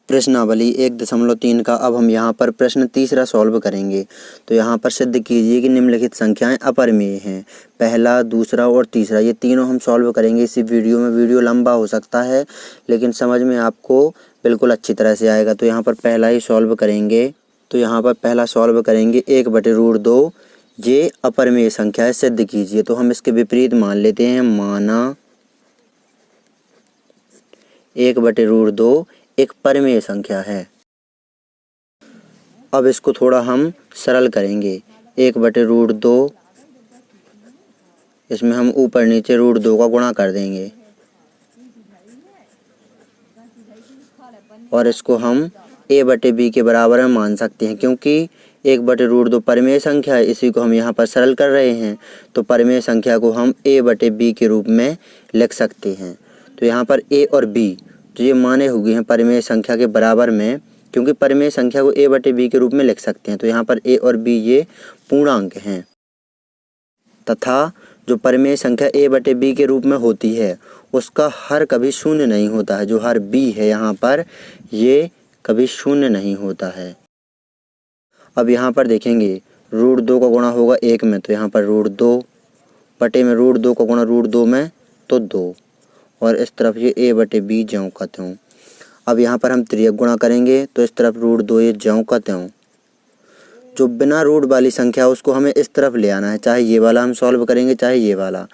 प्रश्नावली 1.3 का अब हम यहाँ पर प्रश्न तीसरा सॉल्व करेंगे। तो यहाँ पर सिद्ध कीजिए कि निम्नलिखित संख्याएं अपरिमेय हैं। पहला, दूसरा और तीसरा ये तीनों हम सॉल्व करेंगे इसी वीडियो में। वीडियो लंबा हो सकता है लेकिन समझ में आपको बिल्कुल अच्छी तरह से आएगा। तो यहाँ पर पहला ही सॉल्व करेंगे। तो यहाँ पर पहला सॉल्व करेंगे 1/√2 ये अपरिमेय संख्या है, सिद्ध कीजिए। तो हम इसके विपरीत मान लेते हैं, माना 1/√2 एक परिमेय संख्या है। अब इसको थोड़ा हम सरल करेंगे। 1/√2 इसमें हम ऊपर नीचे √2 का गुणा कर देंगे और इसको हम a/b के बराबर में मान सकते हैं, क्योंकि 1/√2 परिमेय संख्या है, इसी को हम यहाँ पर सरल कर रहे हैं। तो परिमेय संख्या को हम a/b के रूप में लिख सकते हैं। तो यहाँ पर a और b तो ये माने हुए हैं परिमेय संख्या के बराबर में, क्योंकि परिमेय संख्या को a/b के रूप में लिख सकते हैं। तो यहाँ पर a और b ये पूर्णांक हैं तथा जो परिमेय संख्या a/b के रूप में होती है उसका हर कभी शून्य नहीं होता है। जो हर b है यहाँ पर ये कभी शून्य नहीं होता है। अब यहाँ पर देखेंगे √2 का गुणा होगा 1 में, तो यहाँ पर √2 बटे में √2 का गुणा √2 में तो 2, और इस तरफ ये a/b ज्यों का त्यों। अब यहाँ पर हम तिर्यक गुणा करेंगे तो इस तरफ √2 ये ज्यों का त्यों। जो बिना रूट वाली संख्या है उसको हमें इस तरफ ले आना है, चाहे ये वाला हम सॉल्व करेंगे चाहे ये वाला।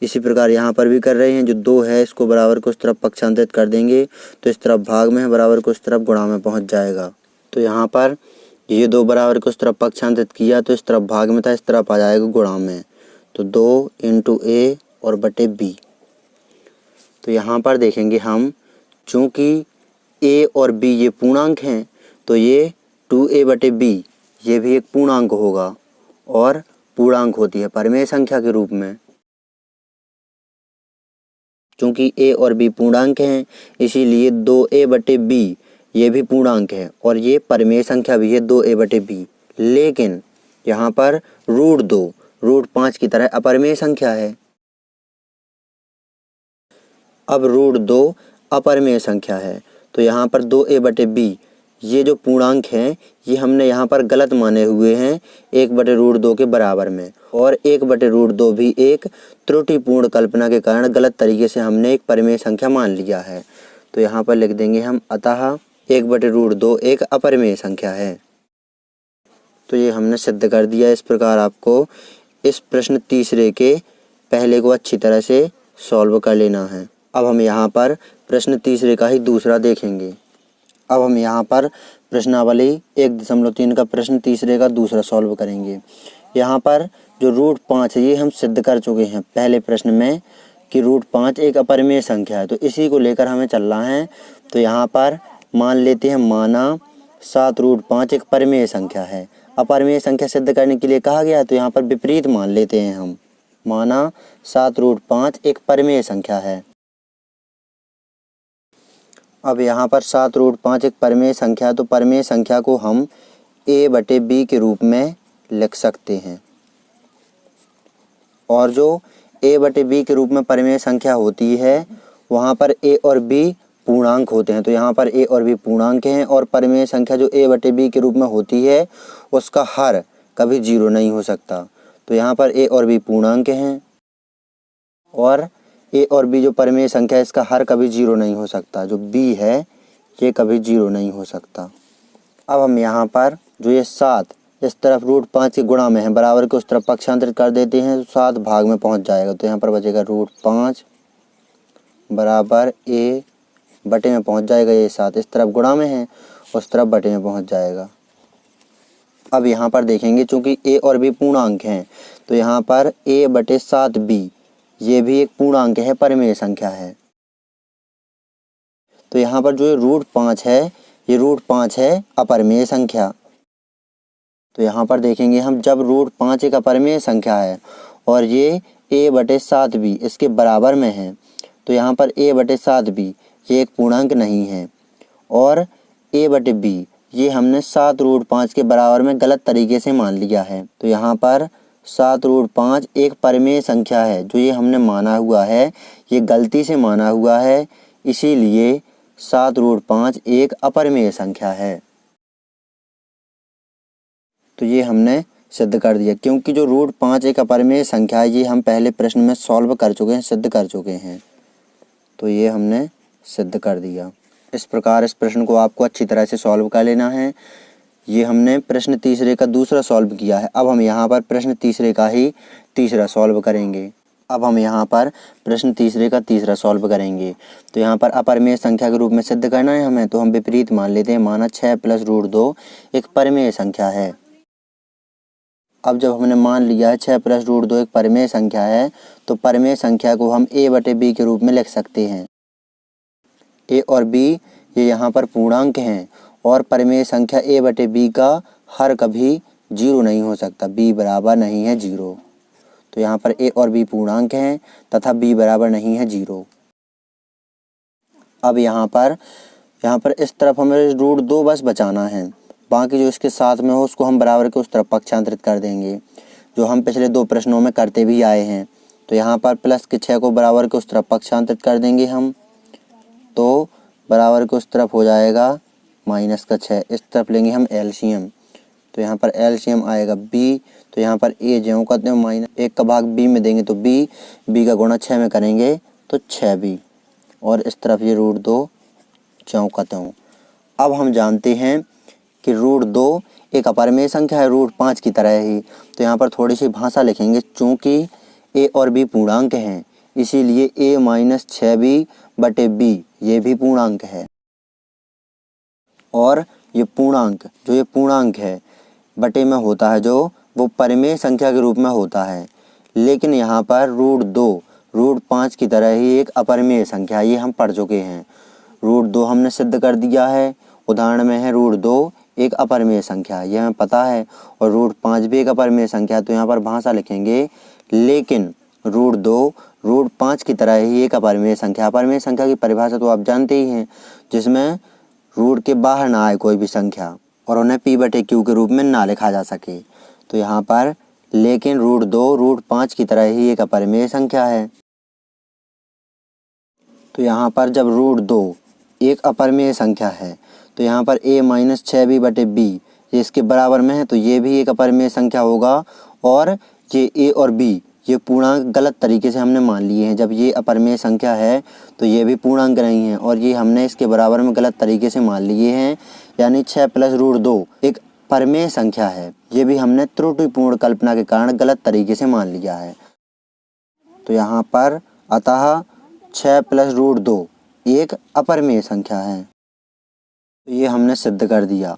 इसी प्रकार यहाँ पर भी कर रहे हैं। जो 2 है इसको बराबर को उस तरफ पक्षांतरित कर देंगे तो इस तरफ भाग में है, बराबर को उस तरफ गुणा में पहुँच जाएगा। तो यहाँ पर ये 2 बराबर को उस तरफ पक्षांतरित किया तो इस तरफ भाग में था, इस तरफ आ जाएगा गुणा में। तो 2 × a और बटे b। तो यहाँ पर देखेंगे हम, चूँकि a और b ये पूर्णांक हैं तो ये 2a/b ये भी एक पूर्णांक होगा और पूर्णांक होती है परिमेय संख्या के रूप में। चूँकि a और b पूर्णांक हैं इसीलिए 2a/b ये भी पूर्णांक है और ये परिमेय संख्या भी है 2a/b। लेकिन यहाँ पर √2 √5 की तरह अपरिमेय संख्या है। अब √2 अपरिमेय संख्या है तो यहाँ पर 2a/b ये जो पूर्णांक हैं ये हमने यहाँ पर गलत माने हुए हैं 1/√2 के बराबर में, और 1/√2 भी एक त्रुटिपूर्ण कल्पना के कारण गलत तरीके से हमने एक परिमेय संख्या मान लिया है। तो यहाँ पर लिख देंगे हम, अतः 1/√2 एक अपरिमेय संख्या है। तो ये हमने सिद्ध कर दिया। इस प्रकार आपको इस प्रश्न तीसरे के पहले को अच्छी तरह से सॉल्व कर लेना है। अब हम यहाँ पर प्रश्न तीसरे का ही दूसरा देखेंगे। अब हम यहाँ पर प्रश्नावली 1.3 का प्रश्न तीसरे का दूसरा सॉल्व करेंगे। यहाँ पर जो √5 है ये हम सिद्ध कर चुके हैं पहले प्रश्न में कि √5 एक अपरिमेय संख्या है, तो इसी को लेकर हमें चलना है। तो यहाँ पर मान लेते हैं, माना 7√5 एक परिमेय संख्या है। अपरिमेय संख्या सिद्ध करने के लिए कहा गया तो यहाँ पर विपरीत मान लेते हैं हम, माना 7√5 एक परिमेय संख्या है। अब यहाँ पर 7√5 एक परिमेय संख्या, तो परिमेय संख्या को हम a/b के रूप में लिख सकते हैं। और जो a/b के रूप में परिमेय संख्या होती है वहाँ पर a और b पूर्णांक होते हैं। तो यहाँ पर a और b पूर्णांक हैं और परिमेय संख्या जो a/b के रूप में होती है उसका हर कभी 0 नहीं हो सकता। तो यहाँ पर a और b पूर्णांक हैं और a और b जो परिमेय संख्या है इसका हर कभी 0 नहीं हो सकता। जो b है ये कभी 0 नहीं हो सकता। अब हम यहाँ पर जो ये 7 इस तरफ √5 के गुणा में है, बराबर को उस तरफ पक्षांतरित कर देते हैं तो 7 भाग में पहुँच जाएगा। तो यहाँ पर बचेगा √5 बराबर a बटे में पहुँच जाएगा। ये 7 इस तरफ गुणा में है, उस तरफ बटे में पहुँच जाएगा। अब यहाँ पर देखेंगे चूँकि a और b पूर्णांक हैं तो यहाँ पर a/7b ये भी एक पूर्णांक है, परिमेय संख्या है। तो यहाँ पर जो √5 है ये √5 है अपरिमेय संख्या। तो यहाँ पर देखेंगे हम, जब √5 एक अपरिमेय संख्या है और ये a/7b इसके बराबर में है तो यहाँ पर a/7b ये एक पूर्णांक नहीं है और a/b ये हमने 7√5 के बराबर में गलत तरीके से मान लिया है। तो यहाँ पर 7√5 एक परिमेय संख्या है, जो ये हमने माना हुआ है ये गलती से माना हुआ है, इसीलिए 7√5 एक अपरिमेय संख्या है। तो ये हमने सिद्ध कर दिया, क्योंकि जो √5 एक अपरिमेय संख्या है ये हम पहले प्रश्न में सॉल्व कर चुके हैं, सिद्ध कर चुके हैं। तो ये हमने सिद्ध कर दिया। इस प्रकार इस प्रश्न को आपको अच्छी तरह से सॉल्व कर लेना है। ये हमने प्रश्न तीसरे का दूसरा सॉल्व किया है। अब हम यहाँ पर प्रश्न तीसरे का ही तीसरा सॉल्व करेंगे। तो यहाँ पर अपरिमेय संख्या के रूप में सिद्ध करना है हमें, तो हम विपरीत मान लेते हैं। माना 6 + √2 एक परिमेय संख्या है। अब जब हमने मान लिया है 6 + √2 एक परिमेय संख्या है, तो परिमेय संख्या को हम a/b के रूप में लिख सकते हैं। a और b ये यहाँ पर पूर्णांक हैं और परिमेय संख्या a/b का हर कभी 0 नहीं हो सकता, b बराबर नहीं है 0। तो यहाँ पर a और b पूर्णांक हैं तथा b बराबर नहीं है 0। अब यहाँ पर इस तरफ हमें √2 बस बचाना है, बाकी जो इसके साथ में हो उसको हम बराबर के उस तरफ पक्षांतरित कर देंगे, जो हम पिछले 2 प्रश्नों में करते भी आए हैं। तो यहाँ पर प्लस के 6 को बराबर के उस तरफ पक्षांतरित कर देंगे हम, तो बराबर के उस तरफ हो जाएगा -6। इस तरफ लेंगे हम एलसीएम, तो यहाँ पर एलसीएम आएगा b। तो यहाँ पर a ज्यों कहते हैं -1 का भाग b में देंगे तो b का गुणा 6 में करेंगे तो 6b, और इस तरफ ये √2 ज्यों कहते हैं। अब हम जानते हैं कि √2 एक अपरिमेय संख्या है √5 की तरह ही। तो यहाँ पर थोड़ी सी भाषा लिखेंगे, चूँकि a और b पूर्णांक हैं इसीलिए a - 6b/b ये भी पूर्णांक है। और ये पूर्णांक है बटे में होता है जो वो परिमेय संख्या के रूप में होता है। लेकिन यहाँ पर √5 की तरह ही एक अपरिमेय संख्या, ये हम पढ़ चुके हैं। √2 हमने सिद्ध कर दिया है, उदाहरण में है √2 एक अपरिमेय संख्या, यह हमें पता है, और √5 भी एक अपरिमेय संख्या। तो यहाँ पर भाषा लिखेंगे, लेकिन √5 की तरह ही एक अपरिमेय संख्या। अपरिमेय संख्या की परिभाषा तो आप जानते ही हैं, जिसमें रूट के बाहर ना आए कोई भी संख्या और उन्हें p/q के रूप में ना लिखा जा सके। तो यहाँ पर लेकिन √5 की तरह ही एक अपरिमेय संख्या है। तो यहाँ पर जब √2 एक अपरिमेय संख्या है तो यहाँ पर a - 6b/b ये इसके बराबर में है, तो ये भी एक अपरिमेय संख्या होगा। और ये a और b ये पूर्णांक गलत तरीके से हमने मान लिए हैं। जब ये अपरिमेय संख्या है तो ये भी पूर्णांक नहीं है, और ये हमने इसके बराबर में गलत तरीके से मान लिए हैं, यानी 6 + √2 एक परिमेय संख्या है। ये भी हमने त्रुटिपूर्ण कल्पना के कारण गलत तरीके से मान लिया है। तो यहाँ पर अतः 6 + √2 एक अपरिमेय संख्या है। तो ये हमने सिद्ध कर दिया।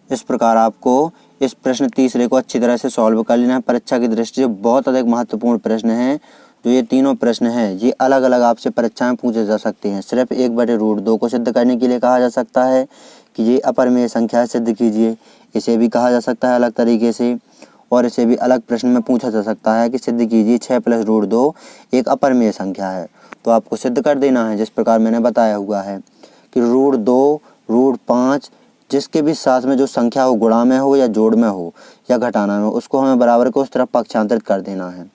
इस प्रकार आपको इस प्रश्न तीसरे को अच्छी तरह से सॉल्व कर लेना है। परीक्षा की दृष्टि से बहुत अधिक महत्वपूर्ण प्रश्न हैं। जो ये तीनों प्रश्न हैं ये अलग अलग आपसे परीक्षा में पूछे जा सकते हैं। सिर्फ 1/√2 को सिद्ध करने के लिए कहा जा सकता है कि ये अपरिमेय संख्या सिद्ध कीजिए, इसे भी कहा जा सकता है अलग तरीके से, और इसे भी अलग प्रश्न में पूछा जा सकता है कि सिद्ध कीजिए 6 + √2 एक अपरिमेय संख्या है। तो आपको सिद्ध कर देना है जिस प्रकार मैंने बताया हुआ है कि √2 √5 जिसके भी साथ में जो संख्या हो, गुणा में हो या जोड़ में हो या घटाना में हो, उसको हमें बराबर को उस तरफ पक्षांतरित कर देना है।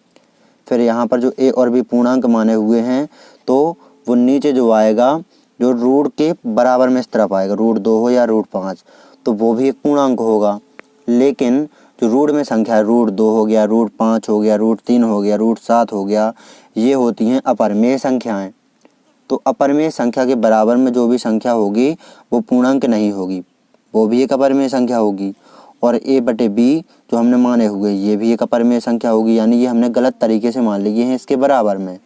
फिर यहाँ पर जो a और b पूर्णांक माने हुए हैं तो वो नीचे जो आएगा जो रूट के बराबर में इस तरफ आएगा, √2 हो या √5 तो वो भी एक पूर्णांक होगा। लेकिन जो रूट में संख्या है, √2 हो गया, √5 हो गया, √3 हो गया, √7 हो गया, ये होती हैं अपरिमेय संख्याएँ। तो अपरिमेय संख्या के बराबर में जो भी संख्या होगी वो पूर्णांक नहीं होगी, वो भी एक अपरिमेय संख्या होगी। और a/b जो हमने माने हुए ये भी एक अपरिमेय संख्या होगी, यानी ये हमने गलत तरीके से मान लिए हैं इसके बराबर में,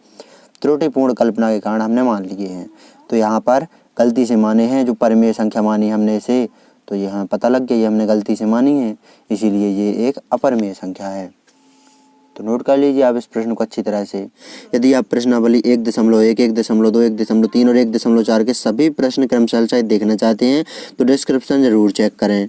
त्रुटिपूर्ण कल्पना के कारण हमने मान लिए हैं। तो यहाँ पर गलती से माने हैं, जो परिमेय संख्या मानी हमने इसे, तो ये हमें पता लग गया ये हमने गलती से मानी है, इसीलिए ये एक अपरिमेय संख्या है। तो नोट कर लीजिए आप इस प्रश्न को अच्छी तरह से। यदि आप प्रश्नावली 1.1, 1.2, 1.3 और 1.4 के सभी प्रश्न क्रमशः देखना चाहते हैं तो डिस्क्रिप्शन जरूर चेक करें।